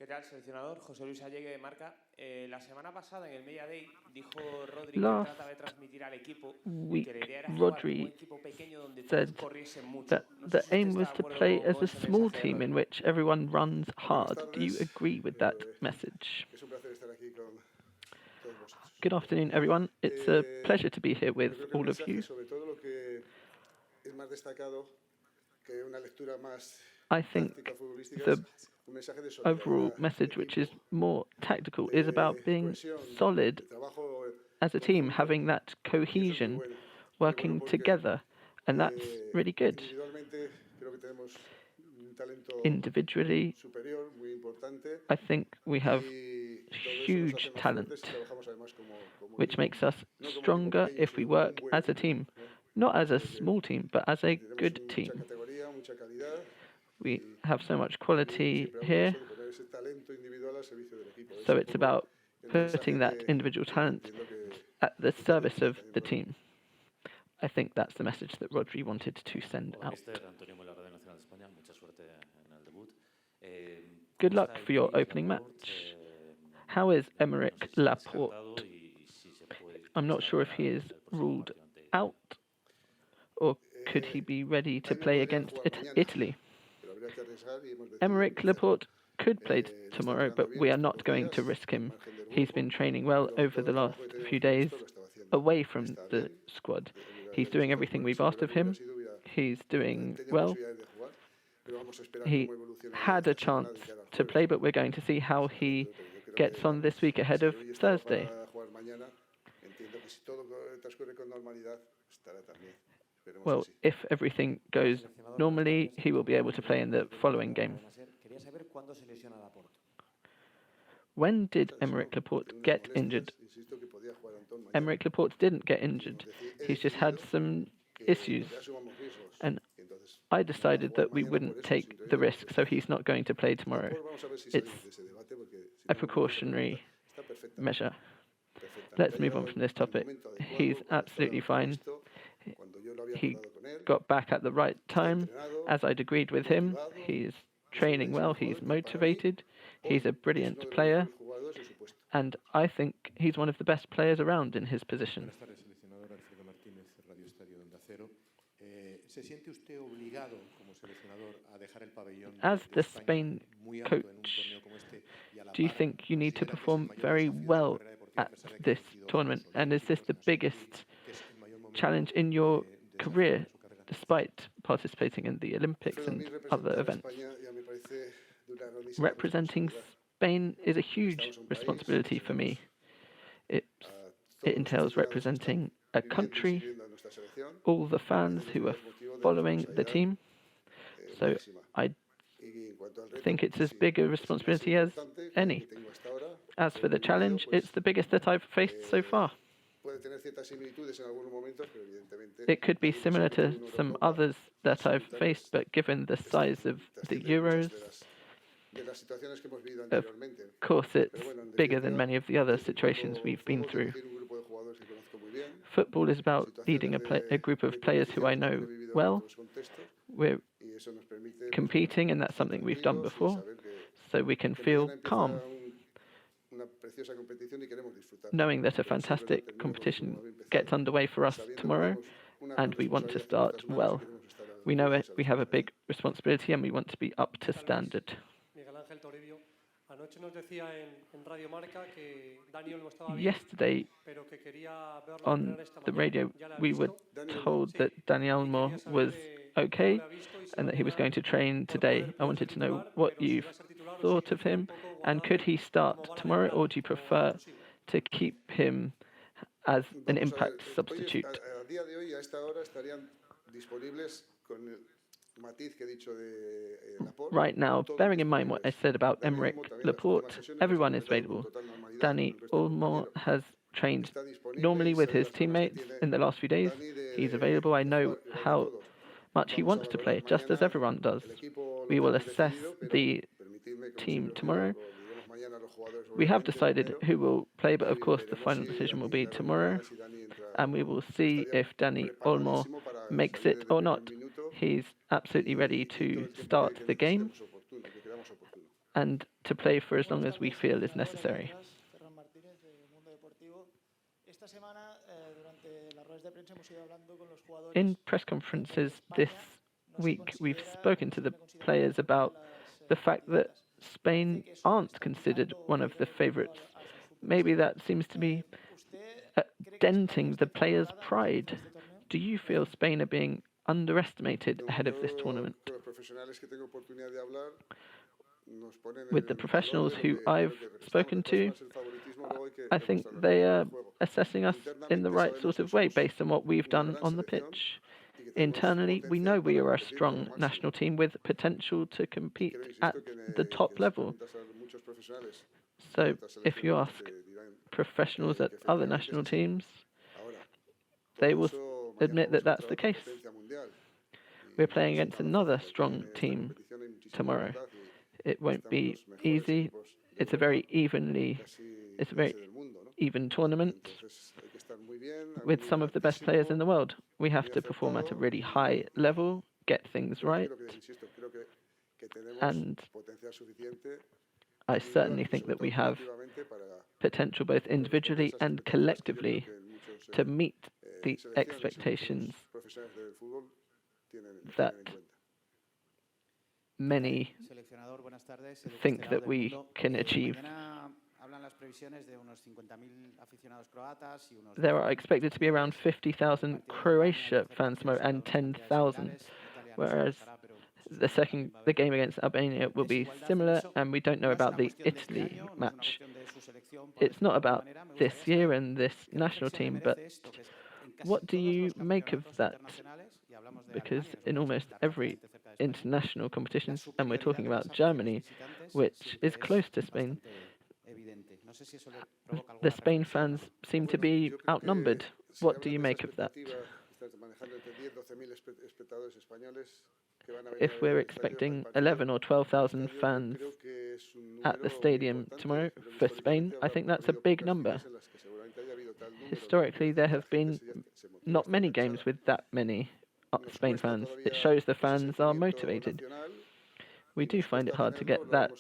¿Qué tal, seleccionador? José Luis Allegue de Marca. La semana pasada en el Media Day dijo Rodri que trataba de transmitir al equipo que la idea era jugar como un equipo pequeño donde todos corriesen mucho. That the aim was to play as a small team in which everyone runs hard. Do you agree with that message? Good afternoon, everyone. It's a pleasure to be here with all of you. I think the overall message, which is more tactical, is about being solid as a team, having that cohesion, working together, and that's really good. Individually, I think we have huge talent, which makes us stronger if we work as a team, not as a small team, but as a good team. We have so much quality here, so it's about putting that individual talent at the service of the team. I think that's the message that Rodri wanted to send out. Good luck for your opening match. How is Aymeric Laporte? I'm not sure if he is ruled out, or could he be ready to play against Italy? Aymeric Laporte could play tomorrow, but we are not going to risk him. He's been training well over the last few days away from the squad. He's doing everything we've asked of him. He's doing well. He had a chance to play, but we're going to see how he gets on this week ahead of Thursday. Well, if everything goes normally, he will be able to play in the following game. When did Aymeric Laporte get injured? Aymeric Laporte didn't get injured. He's just had some issues. And I decided that we wouldn't take the risk, so he's not going to play tomorrow. It's a precautionary measure. Let's move on from this topic. He's absolutely fine. He got back at the right time, as I'd agreed with him. He's training well, he's motivated, he's a brilliant player, and I think he's one of the best players around in his position. As the Spain coach, do you think you need to perform very well at this tournament? And is this the biggest challenge in your career, despite participating in the Olympics and other events? Representing Spain is a huge responsibility for me. It entails representing a country, all the fans who are following the team. So I think it's as big a responsibility as any. As for the challenge, it's the biggest that I've faced so far. It could be similar to some others that I've faced, but given the size of the Euros, of course it's bigger than many of the other situations we've been through. Football is about leading a group of players who I know well. We're competing, and that's something we've done before, so we can feel calm, knowing that a fantastic competition gets underway for us tomorrow, and we want to start well. We know it, we have a big responsibility, and we want to be up to standard. Yesterday, on the radio, we were told that Dani Olmo was okay and that he was going to train today. I wanted to know what you've thought of him, and could he start tomorrow, or do you prefer to keep him as an impact substitute? Right now, bearing in mind what I said about Aymeric Laporte, everyone is available. Dani Olmo has trained normally with his teammates in the last few days. He's available. I know how much he wants to play, just as everyone does. We will assess the team tomorrow. We have decided who will play, but of course the final decision will be tomorrow, and we will see if Dani Olmo makes it or not. He's absolutely ready to start the game, and to play for as long as we feel is necessary. In press conferences this week, we've spoken to the players about the fact that Spain aren't considered one of the favourites. Maybe that seems to be denting the players' pride. Do you feel Spain are being underestimated ahead of this tournament? With the professionals who I've spoken to, I think they are assessing us in the right sort of way based on what we've done on the pitch. Internally, we know we are a strong national team with potential to compete at the top level. So if you ask professionals at other national teams, they will admit that that's the case. We're playing against another strong team tomorrow. It won't be easy. It's a very even tournament with some of the best players in the world. We have to perform at a really high level, get things right, and I certainly think that we have potential both individually and collectively to meet the expectations that many think that we can achieve. There are expected to be around 50,000 Croatia fans tomorrow and 10,000, whereas the game against Albania will be similar, and we don't know about the Italy match. It's not about this year and this national team, but what do you make of that? Because in almost every international competition, and we're talking about Germany, which is close to Spain, the Spain fans seem to be outnumbered. What do you make of that? If we're expecting 11 or 12,000 fans at the stadium tomorrow for Spain, I think that's a big number. Historically, there have been not many games with that many Spain fans. It shows the fans are motivated. We do find it hard to get that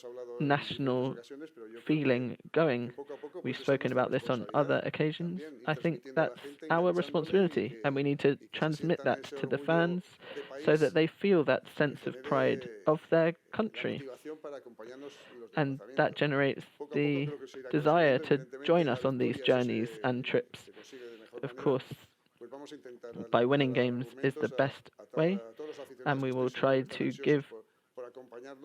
national feeling going. We've spoken about this on other occasions. I think that's our responsibility, and we need to transmit that to the fans so that they feel that sense of pride of their country. And that generates the desire to join us on these journeys and trips. Of course, by winning games is the best way, and we will try to give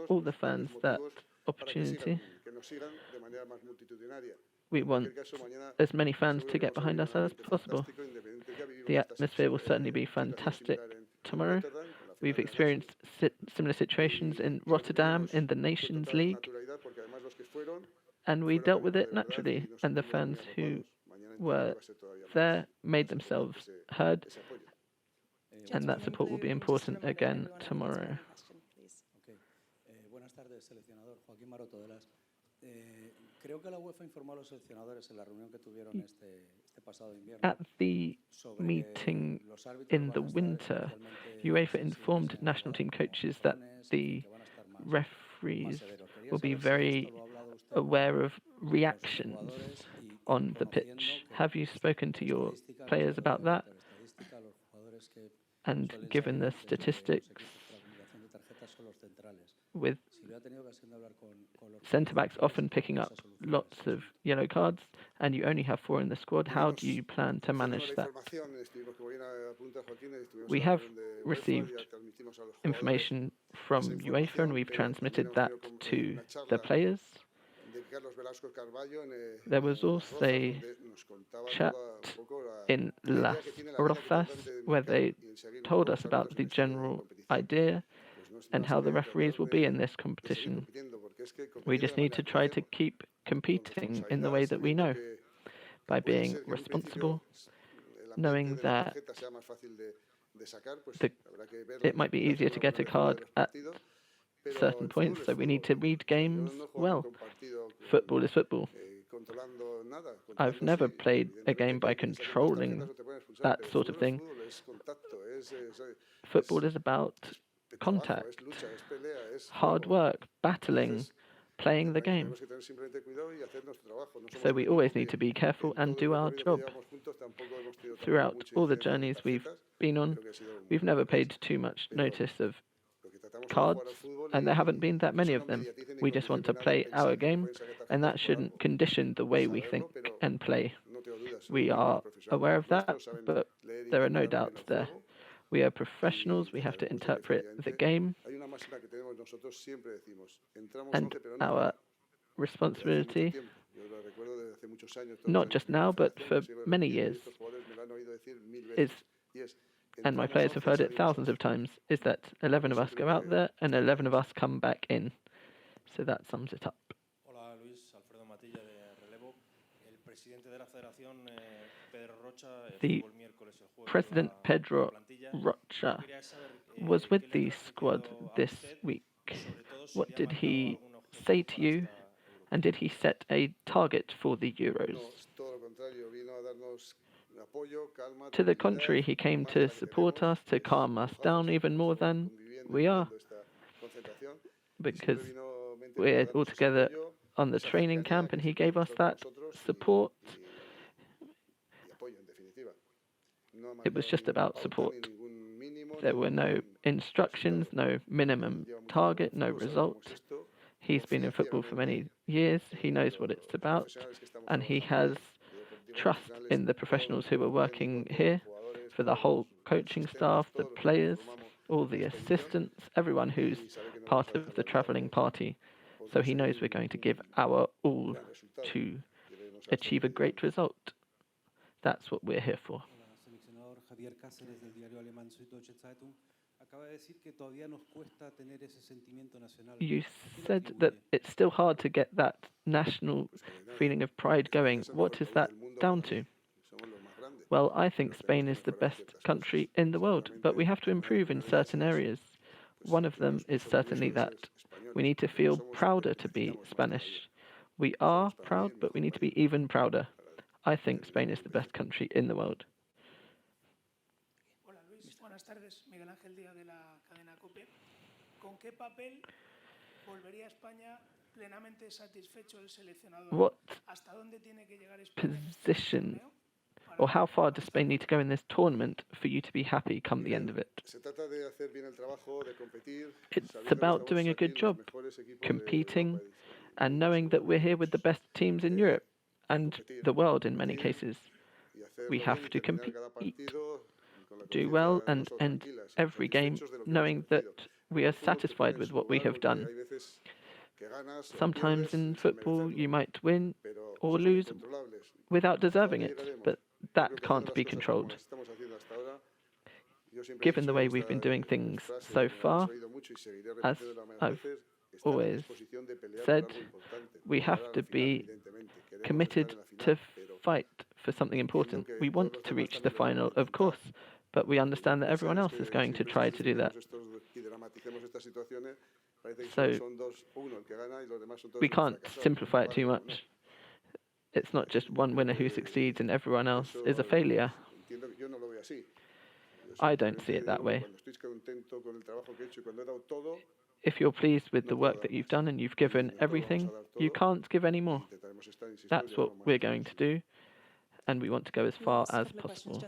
all the fans that opportunity. We want as many fans to get behind us as possible. The atmosphere will certainly be fantastic tomorrow. We've experienced similar situations in Rotterdam in the Nations League, and we dealt with it naturally, and the fans who were there made themselves heard, and that support will be important again tomorrow. At the meeting in the winter, UEFA informed national team coaches that the referees will be very aware of reactions on the pitch. Have you spoken to your players about that? And given the statistics, with centre-backs often picking up lots of yellow cards, and you only have 4 in the squad, how do you plan to manage that? We have received information from UEFA, and we've transmitted that to the players. There was also a chat in Las Rozas where they told us about the general idea and how the referees will be in this competition. We just need to try to keep competing in the way that we know, by being responsible, knowing that it might be easier to get a card at certain points, so we need to read games well. Football is football. I've never played a game by controlling that sort of thing. Football is about contact, hard work, battling, playing the game. So we always need to be careful and do our job. Throughout all the journeys we've been on, we've never paid too much notice of cards, and there haven't been that many of them. We just want to play our game, and that shouldn't condition the way we think and play. We are aware of that, but there are no doubts there. We are professionals, we have to interpret the game, and our responsibility, not just now, but for many years, is, and my players have heard it thousands of times, is that 11 of us go out there and 11 of us come back in. So that sums it up. The President Pedro Rocha was with the squad this week. What did he say to you, and did he set a target for the Euros? To the contrary, he came to support us, to calm us down even more than we are, because we're all together on the training camp, and he gave us that support. It was just about support. There were no instructions, no minimum target, no result. He's been in football for many years, he knows what it's about, and he has trust in the professionals who are working here, for the whole coaching staff, the players, all the assistants, everyone who's part of the travelling party. So he knows we're going to give our all to achieve a great result. That's what we're here for. You said that it's still hard to get that national feeling of pride going. What is that down to? Well, I think Spain is the best country in the world, but we have to improve in certain areas. One of them is certainly that we need to feel prouder to be Spanish. We are proud, but we need to be even prouder. I think Spain is the best country in the world. What position, or how far does Spain need to go in this tournament for you to be happy come the end of it? It's about doing a good job, competing, and knowing that we're here with the best teams in Europe and the world in many cases. We have to compete, do well, and end every game knowing that we are satisfied with what we have done. Sometimes in football you might win or lose without deserving it, but that can't be controlled. Given the way we've been doing things so far, as I've always said, we have to be committed to fight for something important. We want to reach the final, of course, but we understand that everyone else is going to try to do that. So we can't simplify it too much. It's not just one winner who succeeds and everyone else is a failure. I don't see it that way. If you're pleased with the work that you've done and you've given everything, you can't give any more. That's what we're going to do, and we want to go as far as possible.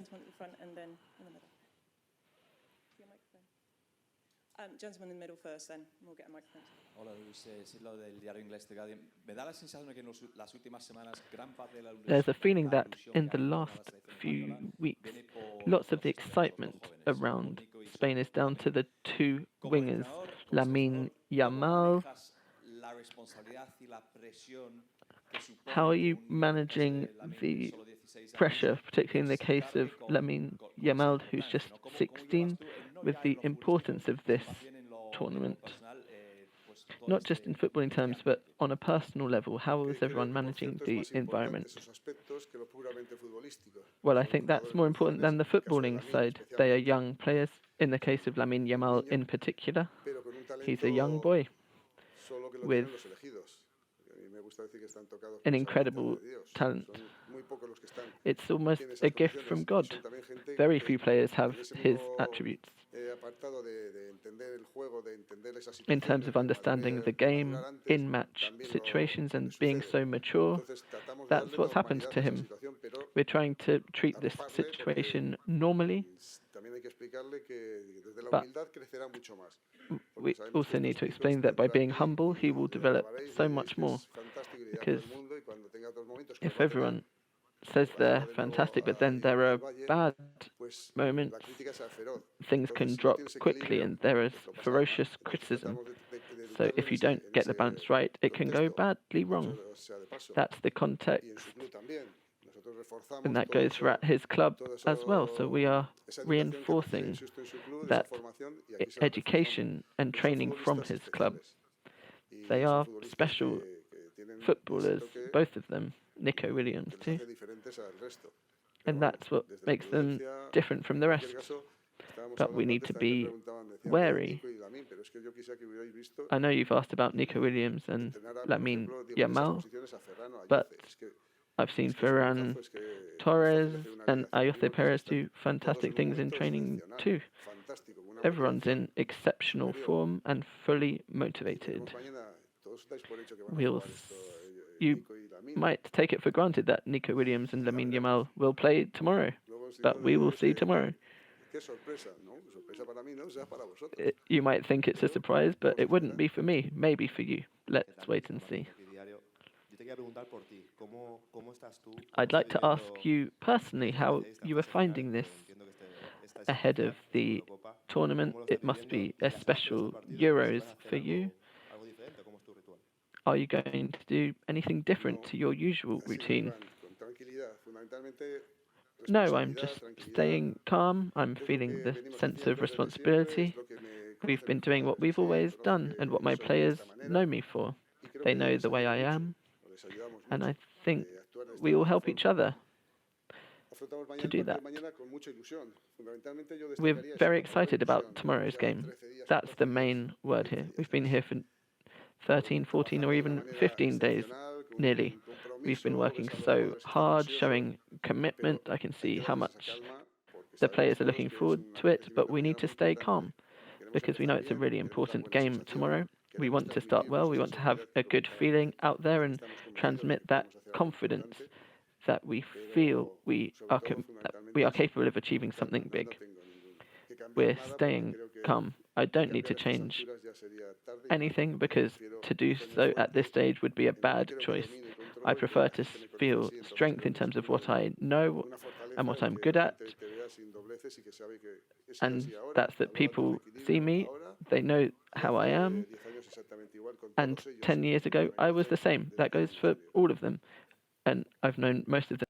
Gentleman in the middle first, then we'll get a microphone. Hola Luis, Silva del diario inglés The Guardian. Me da la sensación de que en las últimas semanas gran parte de la There's a feeling that in the last few weeks, lots of the excitement around Spain is down to the two wingers, Lamine Yamal. How are you managing the pressure, particularly in the case of Lamine Yamal, who's just 16, with the importance of this tournament? Not just in footballing terms, but on a personal level, how is everyone managing the environment? Well, I think that's more important than the footballing side. They are young players. In the case of Lamine Yamal in particular, he's a young boy with an incredible talent. It's almost a gift from God. Very few players have his attributes. In terms of understanding the game, in-match situations, and being so mature, that's what's happened to him. We're trying to treat this situation normally, but we also need to explain that by being humble, he will develop so much more. Because if everyone says they're fantastic, but then there are bad moments, things can drop quickly and there is ferocious criticism. So if you don't get the balance right, it can go badly wrong. That's the context. And that goes for at his club as well. So we are reinforcing that education and training from his club. They are special footballers, both of them, Nico Williams too. And that's what makes them different from the rest. But we need to be wary. I know you've asked about Nico Williams and Lamine Yamal, but I've seen Ferran Torres and Ayoce Perez do fantastic things in training too. Everyone's in exceptional form and fully motivated. You might take it for granted that Nico Williams and Lamine Yamal will play tomorrow, but we will see tomorrow. You might think it's a surprise, but it wouldn't be for me, maybe for you. Let's wait and see. I'd like to ask you personally how you are finding this ahead of the tournament. It must be a special Euros for you. Are you going to do anything different to your usual routine? No, I'm just staying calm. I'm feeling the sense of responsibility. We've been doing what we've always done and what my players know me for. They know the way I am, and I think we all help each other to do that. We're very excited about tomorrow's game. That's the main word here. We've been here for 13, 14 or even 15 days nearly. We've been working so hard, showing commitment. I can see how much the players are looking forward to it, but we need to stay calm because we know it's a really important game tomorrow. We want to start well. We want to have a good feeling out there and transmit that confidence that we feel we are capable of achieving something big. We're staying calm. I don't need to change anything because to do so at this stage would be a bad choice. I prefer to feel strength in terms of what I know and what I'm good at. And that's that people see me, they know how I am. And 10 years ago, I was the same. That goes for all of them. And I've known most of them.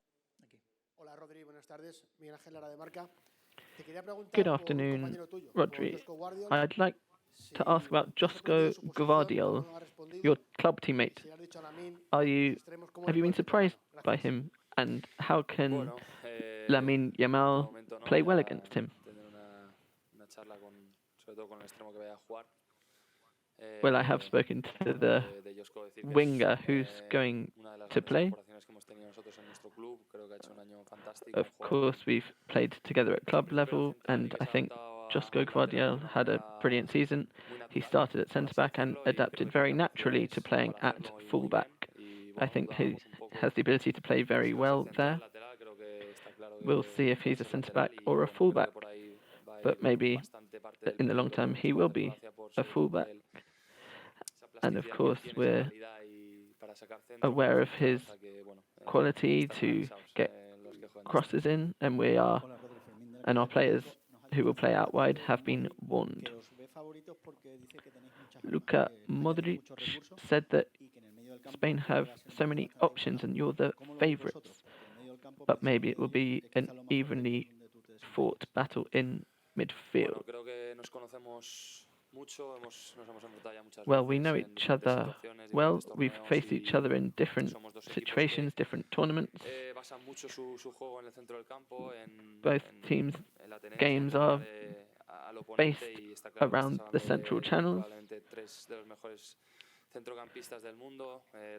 Good afternoon, Rodri. I'd like to ask about Josko Gvardiol, your club teammate. Have you been surprised by him? And how can Lamine Yamal play well against him? Well, I have spoken to the winger who's going to play. Of course, we've played together at club level, and I think Josko Gvardiol had a brilliant season. He started at centre-back and adapted very naturally to playing at full-back. I think he has the ability to play very well there. We'll see if he's a centre-back or a full-back, but maybe in the long term he will be a full-back. And of course, we're aware of his quality to get crosses in, and our players who will play out wide have been warned. Luka Modric said that Spain have so many options and you're the favourites, but maybe it will be an evenly fought battle in midfield. Well, we know each other well. We've faced each other in different situations, different tournaments. Both teams' games are based around the central channels.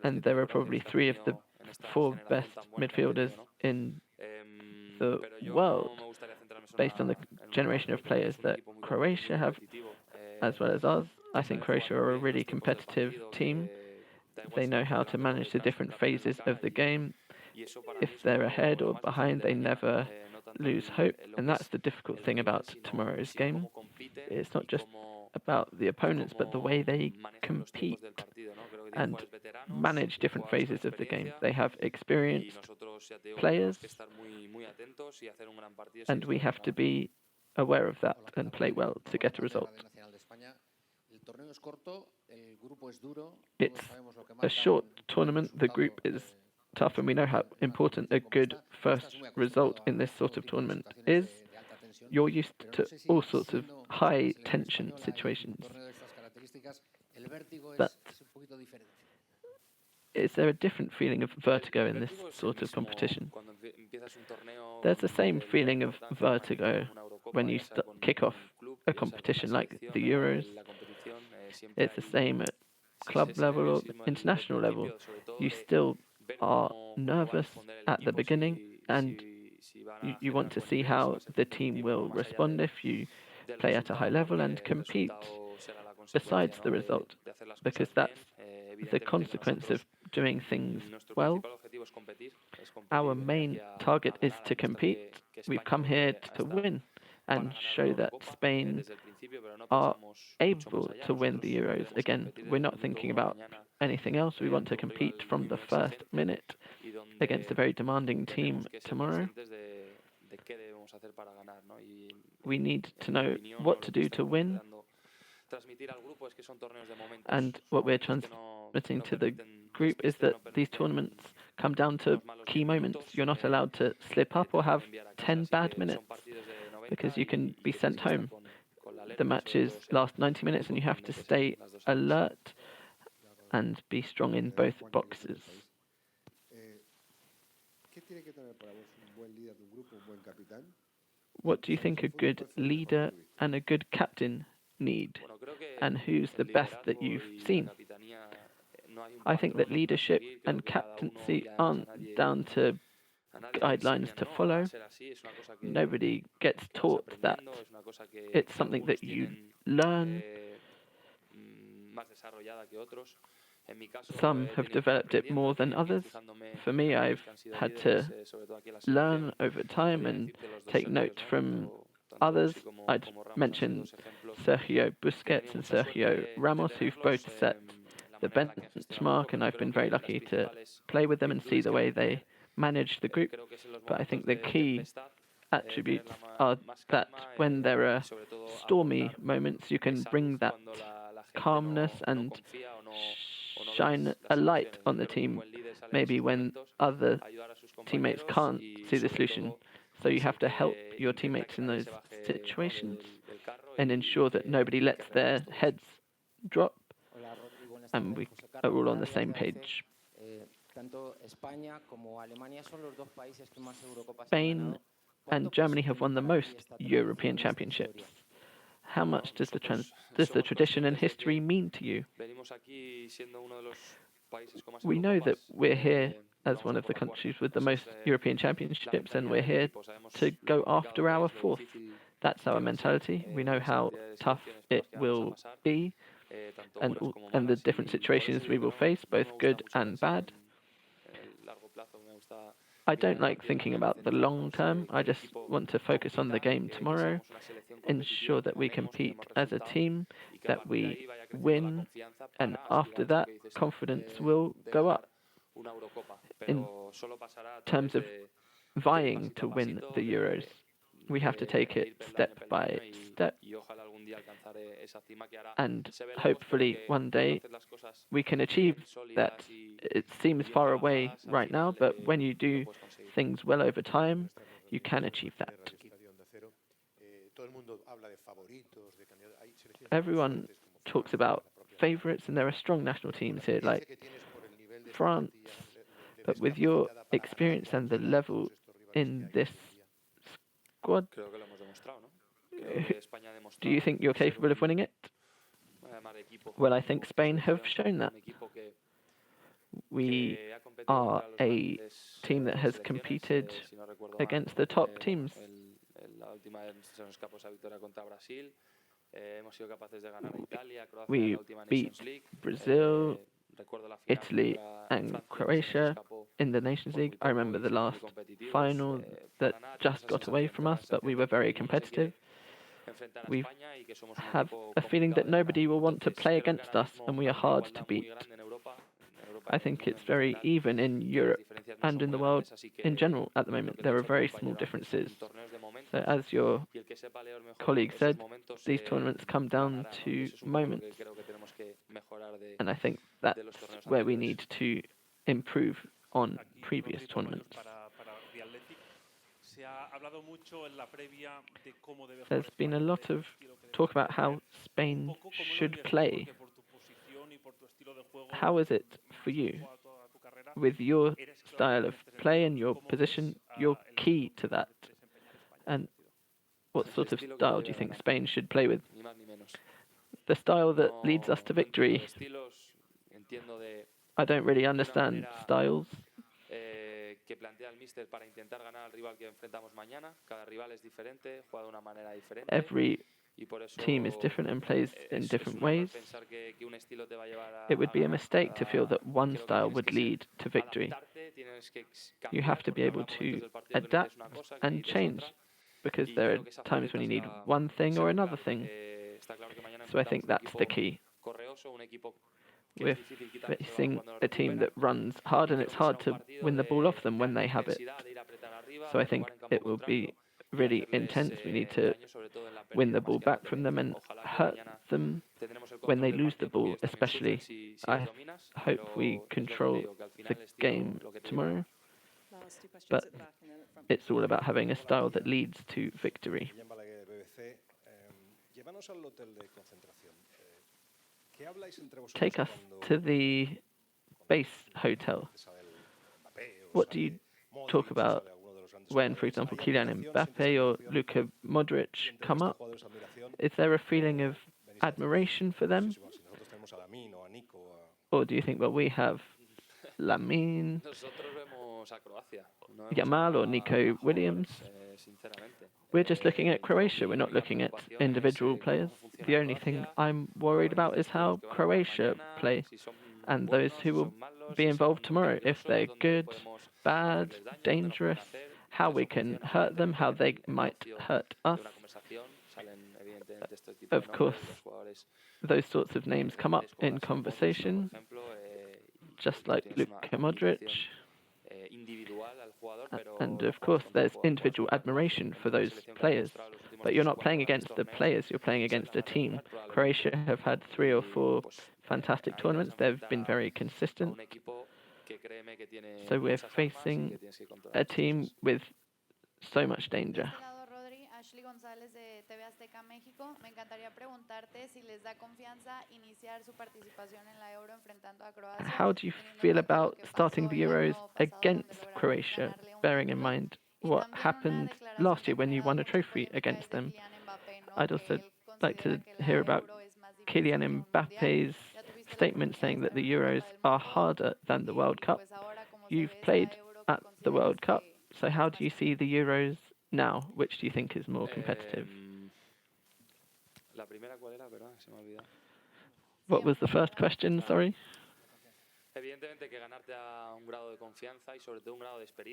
And there are probably 3 of the 4 best midfielders in the world, based on the generation of players that Croatia have, as well as us. I think Croatia are a really competitive team. They know how to manage the different phases of the game. If they're ahead or behind, they never lose hope, and that's the difficult thing about tomorrow's game. It's not just about the opponents, but the way they compete and manage different phases of the game. They have experienced players, and we have to be aware of that and play well to get a result. It's a short tournament. The group is tough, and we know how important a good first result in this sort of tournament is. You're used to all sorts of high tension situations, but is there a different feeling of vertigo in this sort of competition? There's the same feeling of vertigo when you kick off a competition like the Euros. It's the same at club level or international level. You still are nervous at the beginning, and you want to see how the team will respond if you play at a high level and compete besides the result, because that's the consequence of doing things well. Our main target is to compete. We've come here to win and show that Spain are able to win the Euros. Again, we're not thinking about anything else. We want to compete from the first minute against a very demanding team tomorrow. We need to know what to do to win, and what we're transmitting to the group is that these tournaments come down to key moments. You're not allowed to slip up or have 10 bad minutes, because you can be sent home. The matches last 90 minutes, and you have to stay alert and be strong in both boxes. What do you think a good leader and a good captain need, and who's the best that you've seen? I think that leadership and captaincy aren't down to guidelines to follow. Nobody gets taught that. It's something that you learn. Some have developed it more than others. For me, I've had to learn over time and take note from others. I'd mention Sergio Busquets and Sergio Ramos, who've both set the benchmark, and I've been very lucky to play with them and see the way they manage the group. But I think the key attributes are that when there are stormy moments, you can bring that calmness and shine a light on the team, maybe when other teammates can't see the solution. So you have to help your teammates in those situations and ensure that nobody lets their heads drop, and we are all on the same page. Spain and Germany have won the most European championships. How much does the tradition and history mean to you? We know that we're here as one of the countries with the most European championships, and we're here to go after our 4th. That's our mentality. We know how tough it will be, and the different situations we will face, both good and bad. I don't like thinking about the long term. I just want to focus on the game tomorrow, ensure that we compete as a team, that we win, and after that, confidence will go up. In terms of vying to win the Euros, we have to take it step by step, and hopefully one day we can achieve that. It seems far away right now, but when you do things well over time, you can achieve that. Everyone talks about favourites, and there are strong national teams here like France, but with your experience and the level in this squad, do you think you're capable of winning it? Well, I think Spain have shown that. We are a team that has competed against the top teams. We beat Brazil, Italy, and Croatia in the Nations League. I remember the last final that just got away from us, but we were very competitive. We have a feeling that nobody will want to play against us, and we are hard to beat. I think it's very even in Europe and in the world in general at the moment. There are very small differences. So as your colleague said, these tournaments come down to moments. And I think that's where we need to improve on previous tournaments. There's been a lot of talk about how Spain should play. How is it for you? With your style of play and your position, you're key to that. And what sort of style do you think Spain should play with? The style that leads us to victory. I don't really understand styles. Every team is different and plays in different ways. It would be a mistake to feel that one style would lead to victory. You have to be able to adapt and change, because there are times when you need one thing or another thing. So I think that's the key. We're facing a team that runs hard, and it's hard to win the ball off them when they have it. So I think it will be really intense. We need to win the ball back from them and hurt them when they lose the ball, especially. I hope we control the game tomorrow. But it's all about having a style that leads to victory. Take us to the base hotel. What do you talk about when, for example, Kylian Mbappe or Luka Modric come up? Is there a feeling of admiration for them? Or do you think, well, we have Lamine, Yamal or Nico Williams? We're just looking at Croatia, we're not looking at individual players. The only thing I'm worried about is how Croatia play, and those who will be involved tomorrow. If they're good, bad, dangerous, how we can hurt them, how they might hurt us. Of course, those sorts of names come up in conversation, just like Luka Modric. And of course, there's individual admiration for those players, but you're not playing against the players, you're playing against a team. Croatia have had 3 or 4 fantastic tournaments. They've been very consistent. So we're facing a team with so much danger. How do you feel about starting the Euros against Croatia, bearing in mind what happened last year when you won a trophy against them? I'd also like to hear about Kylian Mbappe's statement saying that the Euros are harder than the World Cup. You've played at the World Cup, so how do you see the Euros now? Which do you think is more competitive? What was the first question, sorry?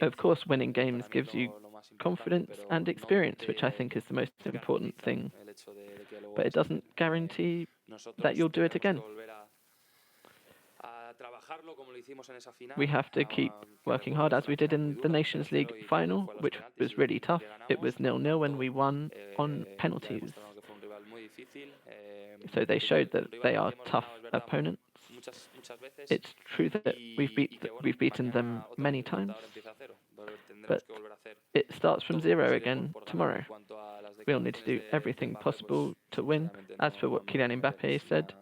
Of course, winning games gives you confidence and experience, which I think is the most important thing. But it doesn't guarantee that you'll do it again. We have to keep working hard, as we did in the Nations League final, which was really tough. It was 0-0 when we won on penalties. So they showed that they are tough opponents. It's true that we've beaten them many times, but it starts from 0 again tomorrow. We'll need to do everything possible to win. As for what Kylian Mbappe said,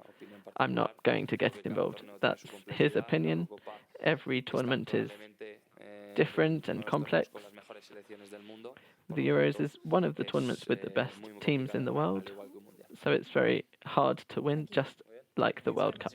I'm not going to get involved. That's his opinion. Every tournament is different and complex. The Euros is one of the tournaments with the best teams in the world, so it's very hard to win, just like the World Cup.